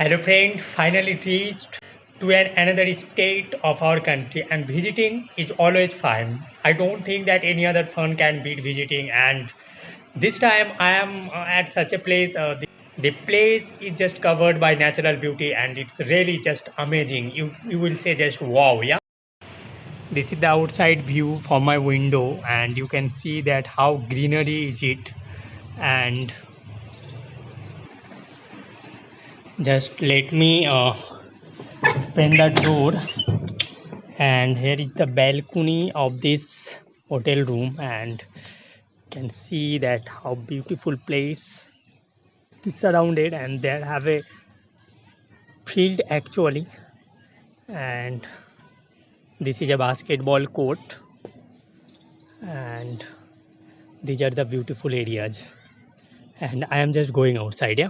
Hello friend, finally reached to another state of our country and visiting is always fun. I don't think that any other fun can beat visiting, and this time I am at such a place. The place is just covered by natural beauty and it's really just amazing. You will say just wow, yeah. This is the outside view from my window and you can see that how greenery is it, and just let me open the door, and here is the balcony of this hotel room, and you can see that how beautiful place is surrounded, and they have a field actually, and this is a basketball court, and these are the beautiful areas, and I am just going outside, yeah.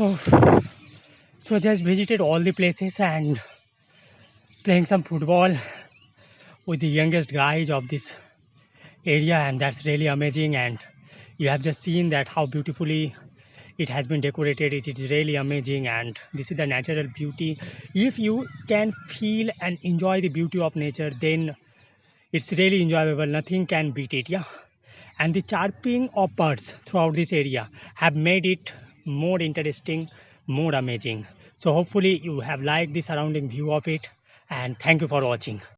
Oh, so just visited all the places and playing some football with the youngest guys of this area, and that's really amazing. And you have just seen that how beautifully it has been decorated. It is really amazing, and this is the natural beauty. If you can feel and enjoy the beauty of nature, then it's really enjoyable. Nothing can beat it, yeah. And the chirping of birds throughout this area have made it more interesting, more amazing. So hopefully you have liked the surrounding view of it, and thank you for watching.